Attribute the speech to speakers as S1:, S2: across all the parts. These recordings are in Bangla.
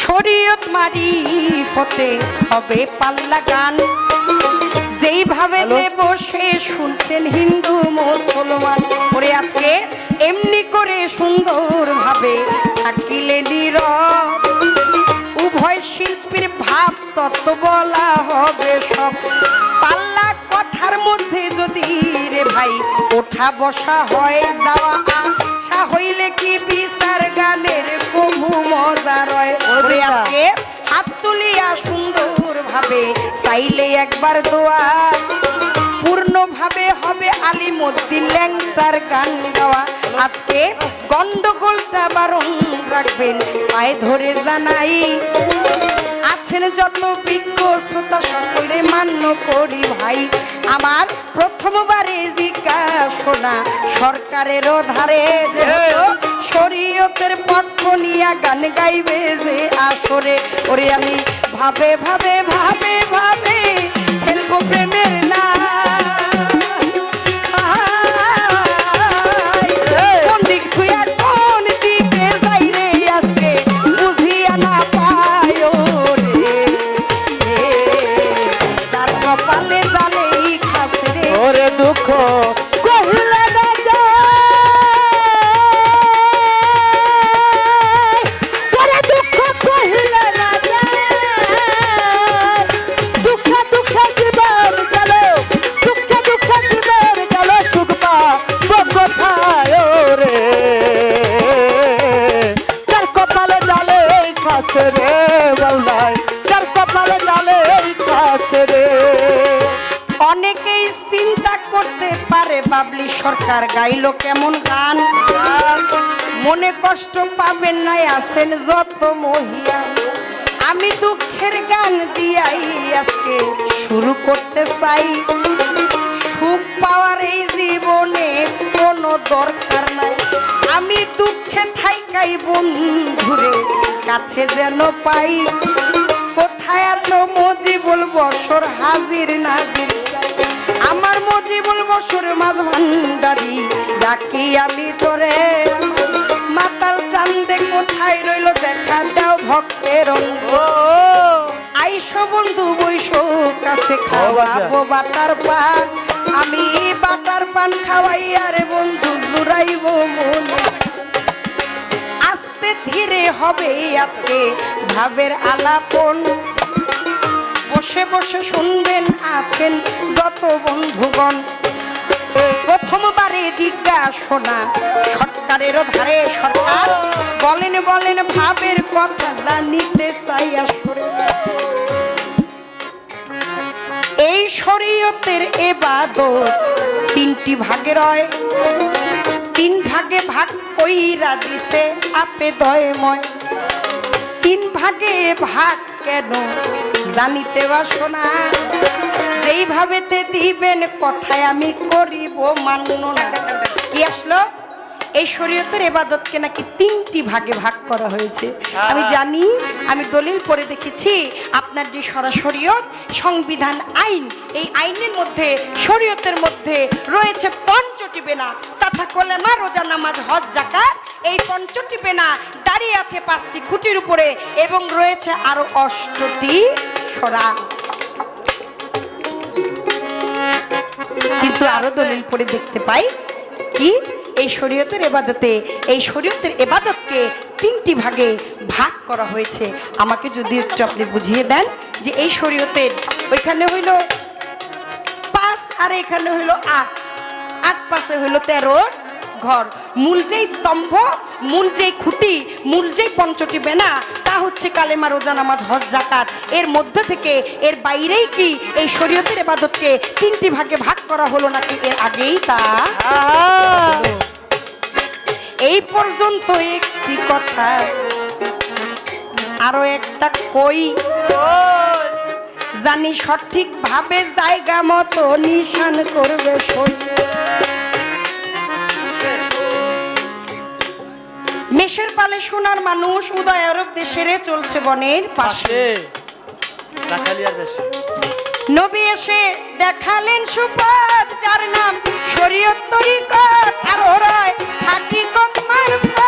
S1: শরীয়ত মারিফতে হবে পাল্লা গান, যেইভাবে বসে শুনছেন হিন্দু মুসলমান করে আজকে এমনি করে সুন্দর ভাবে থাকিলে নীরব। উভয় শিল্পীর ভাব তত্ত্ব বলা হবে সব, পাল্লা কথার মধ্যে যদি রে ভাই ওঠা বসা হয় যাওয়া আসা হইলে কি বিচার গানের কবু মজা রয়। ওরে আজকে হাত তুলিয়া সুন্দর ভাবে চাইলে একবার দোয়া, পূর্ণভাবে হবে আলিমুদ্দিন ল্যাংটার গান গাওয়া। আজকে গন্ডগোলটা বারণ রাখবেন পায়ে ধরে জানাই, আছেন যত বিজ্ঞ শ্রোতা সকলে মান্য করি ভাই। আমার প্রথমবারে জিজ্ঞাসা সরকারের ধারে যে শরীয়তের পক্ষ নিয়া গান গাইবে যে আসরে, ওরে আমি ভাবে ভাবে ভাবে ভাবে খেলবো প্রেমের না।
S2: দুঃখ কহিলে না যায়, দুঃখ কহিলে না যায়, দুঃখ দুঃখ জীবন গেল, দুঃখ দুঃখ জীবন গেল, সুখ পাবো কোথায় রে, যার কপালে জালে খাসে রে বললাই, যার কপালে জালে খাসে রে।
S1: অনেকেই চিন্তা করতে পারে বাবলি সরকার গাইলো কেমন গান, মনে কষ্ট পাবেন নাই আছেন যত মহিয়া। আমি দুঃখের গান দিয়াই আজকে শুরু করতে চাই, সুখ পাওয়ার এই জীবনে কোনো দরকার নাই। আমি দুঃখে থাইকাই বন্ধুরে কাছে যেন পাই, কোথায় আছো মজিবুল বসর হাজির নাজির, আমার মজিবুল বসর মাঝ ভান্ডারি ডাকি আমি তোরে। মাতাল চান্দে কোথায় রইল দেখা দাও ভক্তের আইসো বন্ধু বৈশো কাছে খাওয়াবো বাটার পান, আমি বাটার পান খাওয়াই আরে বন্ধু জুড়াইব মনে। আস্তে ধীরে হবে আজকে ভাবের আলাপন, বসে বসে শুনবেন আছেন যত বন্ধুগণ। প্রথমবারে জিজ্ঞাসা সরকারের ধারে সরকার বলেন বলেন ভাবের কথা জানিতে চাই আসরে। এই শরীয়তের ইবাদত তিনটি ভাগে রয়, তিন ভাগে ভাগ কইরা দিছে আপে দয়ময়। তিন ভাগে ভাগ কেন জানিতে বাসো না, যেইভাবেতে দিবেন কথায় আমি করিব মান্য না। কি আসলো এই শরীয়তের ইবাদতকে নাকি তিনটি ভাগে ভাগ করা হয়েছে। আমি জানি, আমি দলিল পড়ে দেখেছি আপনার যে শরীয়ত সংবিধান আইন, এই আইনের মধ্যে শরীয়তের মধ্যে রয়েছে পঞ্চটি বেনা তথা কলেমা রোজা নামাজ হজ যাকাত। এই পঞ্চটি বেনা দাঁড়িয়ে আছে 5টি খুঁটির উপরে এবং রয়েছে আরো 8টি সরা। কিন্তু আরো দলিল পড়ে দেখতে পাই কি এই শরীয়তের ইবাদতে, এই শরীয়তের ইবাদতকে তিনটি ভাগে ভাগ করা হয়েছে। আমাকে যদি একটু আপনি বুঝিয়ে দেন যে এই শরীয়তের ওইখানে হইল 5 আর এখানে হইল 8, 8 পাশে হইল 13 ঘর। মূল যেই স্তম্ভ, মূল যেই খুঁটি, মূল যেই পঞ্চটি বেনা তা হচ্ছে কালেমা রোজা নামাজ হজ যাকাত। এর মধ্যে থেকে এর বাইরেই কি এই শরীয়তের ইবাদতকে তিনটি ভাগে ভাগ করা হলো নাকি এর আগেই তা? এই পর্যন্ত একটি কথা, আরো একটা কই জানি সঠিক ভাবে জায়গা মতো নিশান করবে সই। মেষের পালে সোনার মানুষ উদয় আরব দেশের চলছে বনের পাশে, নবী এসে দেখালেন সুপথ যার নাম শরীয়ত তরিকত, আর ওরাই হাকিকত মারফত।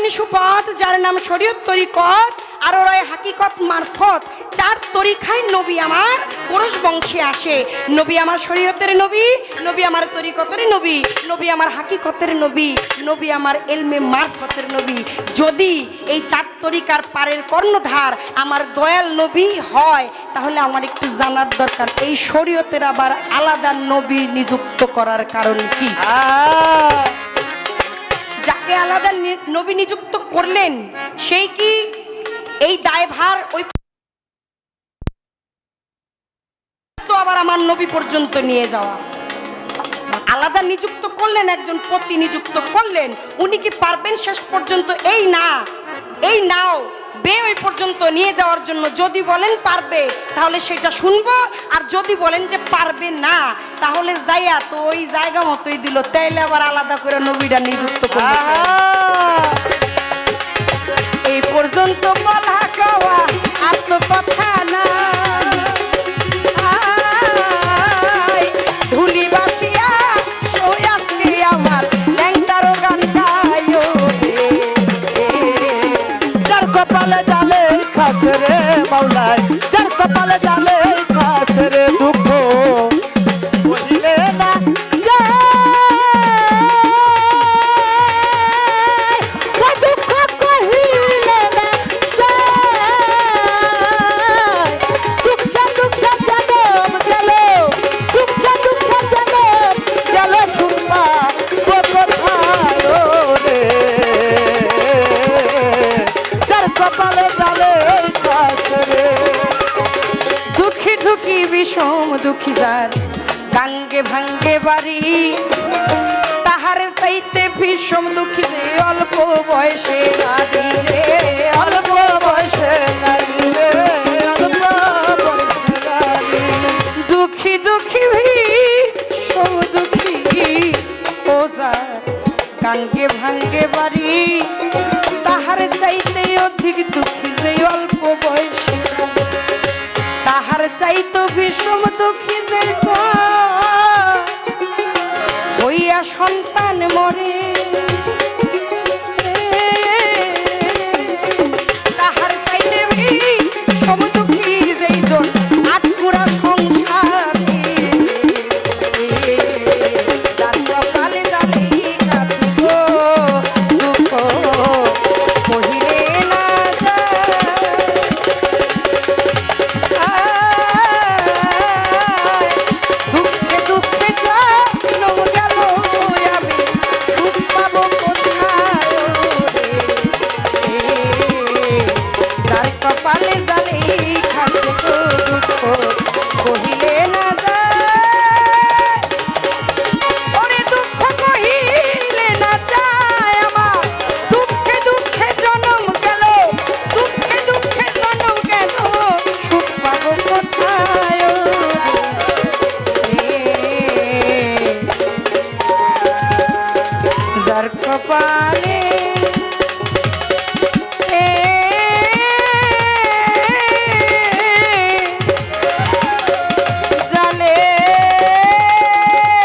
S1: হলেন সুপথ, যার নাম শরীয়ত তরিকত, আর ওরাই হাকিকত মারফত। চার তরিকায় নবী আমার পুরুষ বংশে আসে। নবী আমার শরীয়তের নবী, নবী আমার তরিকতের নবী, নবী আমার হাকিকতের নবী, নবী আমার এলমে মারফতের নবী। যদি এই চার তরিকার পারের কর্ণধার আমার দয়াল নবী হয়, তাহলে আমার একটু জানার দরকার এই শরীয়তের আবার আলাদা নবী নিযুক্ত করার কারণ কি? যাকে আলাদা নবী নিযুক্ত করলেন সেই কি এই দায়ভার ওই তো আবার আমার নবী পর্যন্ত নিয়ে যাওয়া? আলাদা নিযুক্ত করলেন, একজন পতি নিযুক্ত করলেন, উনি কি পারবেন শেষ পর্যন্ত এই নাও বে ওই পর্যন্ত নিয়ে যাওয়ার জন্য? যদি বলেন পারবে তাহলে সেটা শুনবো, আর যদি বলেন যে পারবে না তাহলে যাইয়া তো ওই জায়গা মতোই দিল, তাইলে আবার আলাদা করে নবীরা নিযুক্ত করবে। এই পর্যন্ত বলা কওয়া আর তো কথা না, ধুলি বাসিয়া ওই আজকে আমার ল্যাংটারও গান গাইও রে।
S2: যার কপালে জালে খাসে রে মাওলায়, যার কপালে জালে খাসে রে দুঃখ বলিলে না যায়, ও দুঃখ কহিলে না যায়। দুঃখে দুঃখে জনম গেল, দুঃখে দুঃখে জনম গেল, শুনবা ও কোথায় রে। যার কপালে জালে খাসে রে,
S1: দুঃখী ঢুকি বিষম দুঃখী যার গাঙ্গে ভাঙ্গে বাড়ি, তাহার চাইতে ভীষণ দুঃখী যে অল্প বয়সে নারী রে, অল্প বয়সে নারী রে,
S2: অল্প বয়সে নারী।
S1: দুঃখী দুঃখী ভীষণ দুঃখী ও যার গাঙ্গে ভাঙ্গে বাড়ি, তাহার চাইতে অধিক দুঃখী যে অল্প বয়সে, তাহার চাইতো বিষম দুঃখী যে হইয়া সন্তান মরে, তাহার চাইতে বিষম দুঃখী যেই জন আটকুড়া সংসারে, যার কপালে জালে কাছে গো দুঃখ কহিলে না যায়। দুঃখে দুঃখে জনম গেল, আমি সুখ পাবো কোথায় রে? যার কপালে জালে খাসে গো দুঃখ কহিলে না যায়, ওরে দুঃখ কহিলে না যায় আমার। দুঃখে দুঃখে জনম গেল, দুঃখে দুঃখে জনম গেল, সুখ পাবো কোথায় রে? যার কপালে